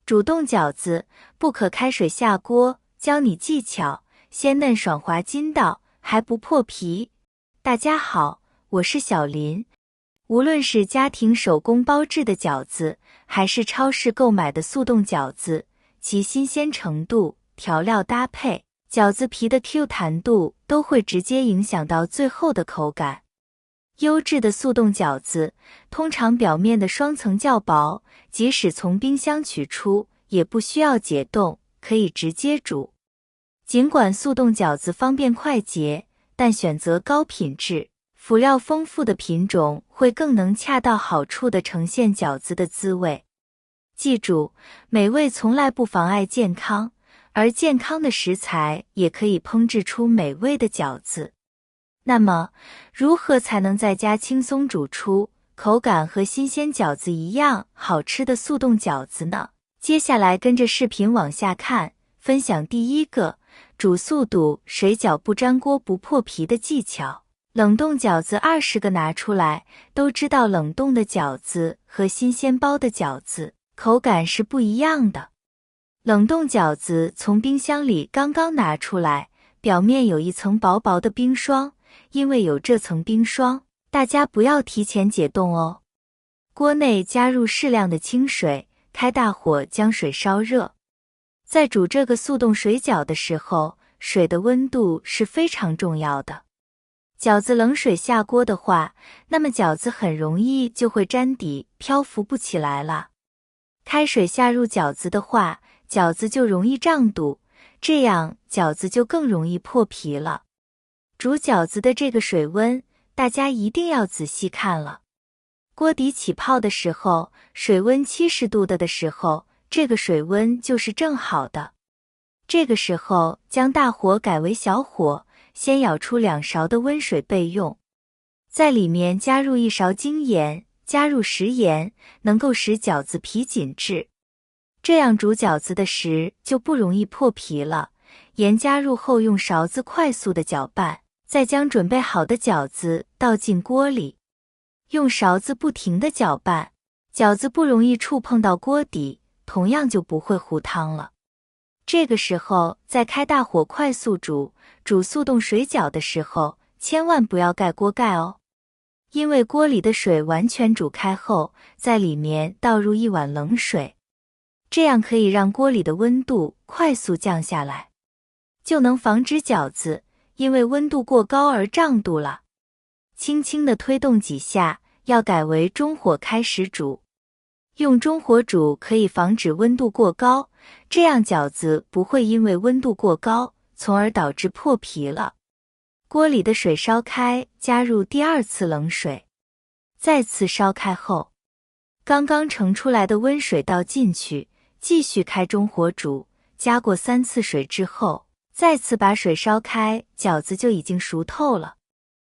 煮冻饺子不可开水下锅，教你技巧，鲜嫩爽滑筋道，还不破皮。大家好，我是小林。无论是家庭手工包制的饺子，还是超市购买的速冻饺子，其新鲜程度、调料搭配、饺子皮的 Q 弹度都会直接影响到最后的口感。优质的速冻饺子通常表面的双层较薄，即使从冰箱取出，也不需要解冻，可以直接煮。尽管速冻饺子方便快捷，但选择高品质、辅料丰富的品种会更能恰到好处地呈现饺子的滋味。记住，美味从来不妨碍健康，而健康的食材也可以烹制出美味的饺子。那么，如何才能在家轻松煮出口感和新鲜饺子一样好吃的速冻饺子呢？接下来跟着视频往下看，分享第一个，煮速冻水饺不粘锅不破皮的技巧。冷冻饺子20个拿出来，都知道冷冻的饺子和新鲜包的饺子口感是不一样的。冷冻饺子从冰箱里刚刚拿出来，表面有一层薄薄的冰霜，因为有这层冰霜，大家不要提前解冻哦。锅内加入适量的清水，开大火将水烧热。在煮这个速冻水饺的时候，水的温度是非常重要的。饺子冷水下锅的话，那么饺子很容易就会粘底，漂浮不起来了。开水下入饺子的话，饺子就容易胀肚，这样饺子就更容易破皮了。煮饺子的这个水温，大家一定要仔细看了。锅底起泡的时候，水温70度的时候，这个水温就是正好的。这个时候将大火改为小火，先舀出2勺的温水备用。在里面加入1勺精盐，加入食盐，能够使饺子皮紧致。这样煮饺子的时就不容易破皮了。盐加入后，用勺子快速的搅拌，再将准备好的饺子倒进锅里。用勺子不停地搅拌，饺子不容易触碰到锅底，同样就不会糊汤了。这个时候再开大火快速煮速冻水饺的时候，千万不要盖锅盖哦。因为锅里的水完全煮开后，在里面倒入1碗冷水，这样可以让锅里的温度快速降下来，就能防止饺子因为温度过高而胀肚了。轻轻地推动几下，要改为中火开始煮。用中火煮可以防止温度过高，这样饺子不会因为温度过高，从而导致破皮了。锅里的水烧开，加入第2次冷水。再次烧开后，刚刚盛出来的温水倒进去，继续开中火煮，加过3次水之后，再次把水烧开，饺子就已经熟透了。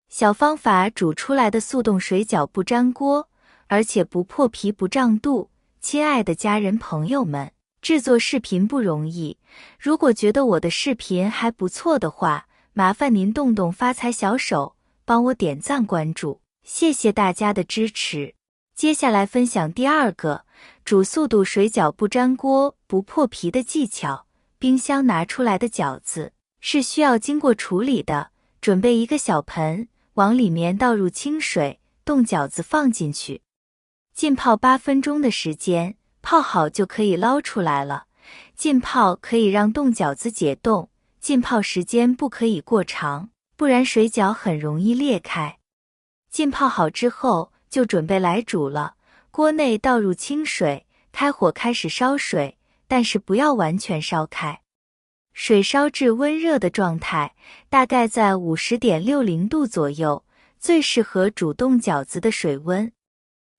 小方法煮出来的速冻水饺不粘锅，而且不破皮不胀肚。亲爱的家人朋友们，制作视频不容易，如果觉得我的视频还不错的话，麻烦您动动发财小手，帮我点赞关注，谢谢大家的支持。接下来分享第2个，煮速冻水饺不粘锅不破皮的技巧。冰箱拿出来的饺子是需要经过处理的，准备一个小盆，往里面倒入清水，冻饺子放进去，浸泡8分钟的时间，泡好就可以捞出来了。浸泡可以让冻饺子解冻，浸泡时间不可以过长，不然水饺很容易裂开。浸泡好之后就准备来煮了，锅内倒入清水，开火开始烧水，但是不要完全烧开。水烧至温热的状态，大概在50.60度左右，最适合煮冻饺子的水温。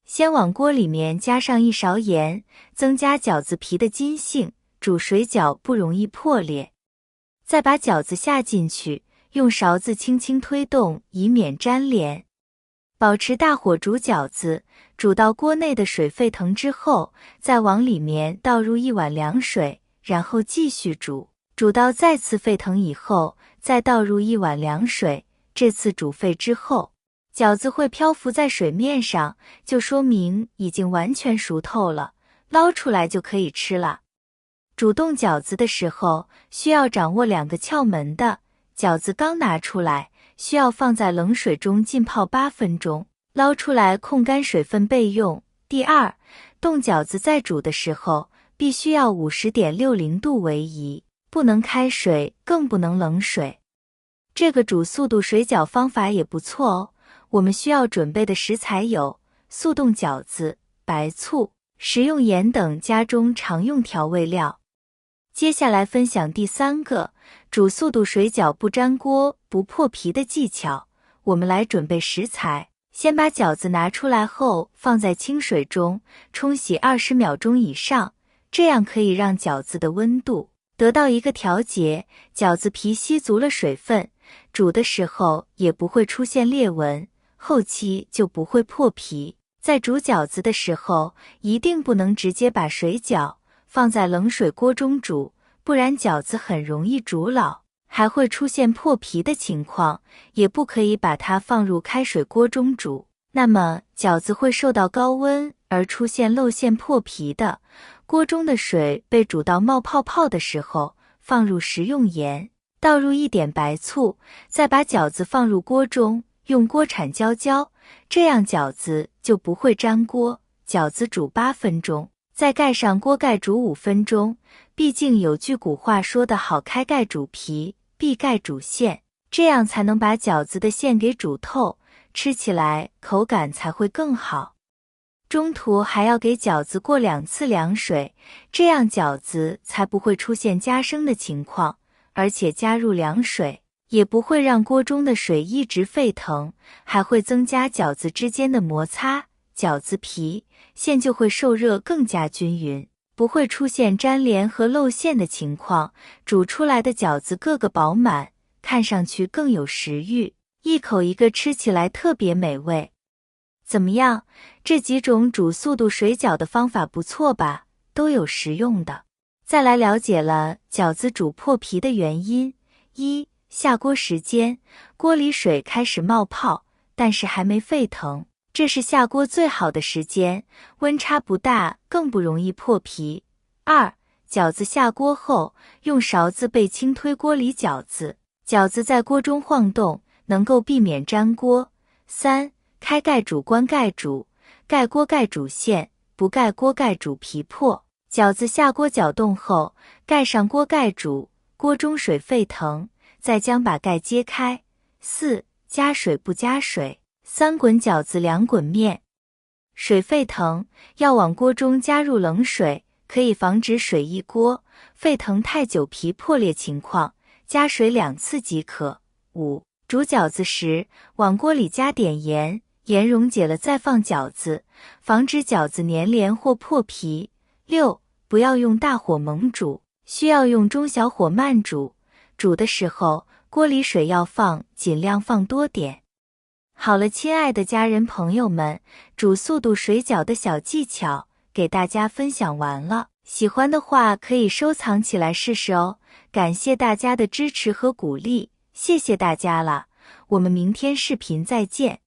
先往锅里面加上1勺盐，增加饺子皮的筋性，煮水饺不容易破裂。再把饺子下进去，用勺子轻轻推动，以免粘连。保持大火煮饺子，煮到锅内的水沸腾之后，再往里面倒入1碗凉水，然后继续煮，煮到再次沸腾以后，再倒入1碗凉水。这次煮沸之后，饺子会漂浮在水面上，就说明已经完全熟透了。捞出来就可以吃了。煮冻饺子的时候，需要掌握2个窍门的。饺子刚拿出来，需要放在冷水中浸泡8分钟，捞出来控干水分备用。第二，冻饺子在煮的时候，必须要50.60度为宜，不能开水，更不能冷水。这个煮速冻水饺方法也不错哦。我们需要准备的食材有速冻饺子、白醋、食用盐等家中常用调味料。接下来分享第3个，煮速冻水饺不粘锅、不破皮的技巧。我们来准备食材，先把饺子拿出来后放在清水中冲洗20秒钟以上，这样可以让饺子的温度得到一个调节，饺子皮吸足了水分，煮的时候也不会出现裂纹，后期就不会破皮。在煮饺子的时候，一定不能直接把水饺放在冷水锅中煮，不然饺子很容易煮老，还会出现破皮的情况。也不可以把它放入开水锅中煮，那么饺子会受到高温而出现漏馅破皮的。锅中的水被煮到冒泡泡的时候，放入食用盐，倒入1点白醋，再把饺子放入锅中，用锅铲搅搅，这样饺子就不会粘锅。饺子煮8分钟，再盖上锅盖煮5分钟。毕竟有句古话说得好，开盖煮皮，闭盖煮馅，这样才能把饺子的馅给煮透，吃起来口感才会更好。中途还要给饺子过2次凉水，这样饺子才不会出现加生的情况，而且加入凉水也不会让锅中的水一直沸腾，还会增加饺子之间的摩擦，饺子皮、馅就会受热更加均匀，不会出现粘连和漏馅的情况，煮出来的饺子个个饱满，看上去更有食欲，一口一个吃起来特别美味。怎么样？这几种煮速冻水饺的方法不错吧？都有实用的。再来了解了饺子煮破皮的原因。一、下锅时间，锅里水开始冒泡，但是还没沸腾，这是下锅最好的时间，温差不大，更不容易破皮。二、饺子下锅后，用勺子背轻推锅里饺子，饺子在锅中晃动，能够避免粘锅。三、开盖煮关盖煮，盖锅盖煮馅，不盖锅盖煮皮破。饺子下锅搅动后，盖上锅盖煮，锅中水沸腾，再将把盖揭开。四、加水不加水，3滚饺子2滚面。水沸腾，要往锅中加入冷水，可以防止水溢锅，沸腾太久皮破裂情况，加水2次即可。五、煮饺子时，往锅里加点盐，盐溶解了再放饺子，防止饺子粘连或破皮。六、不要用大火猛煮，需要用中小火慢煮，煮的时候锅里水要尽量放多点。好了，亲爱的家人朋友们，煮速冻水饺的小技巧给大家分享完了，喜欢的话可以收藏起来试试哦。感谢大家的支持和鼓励，谢谢大家了，我们明天视频再见。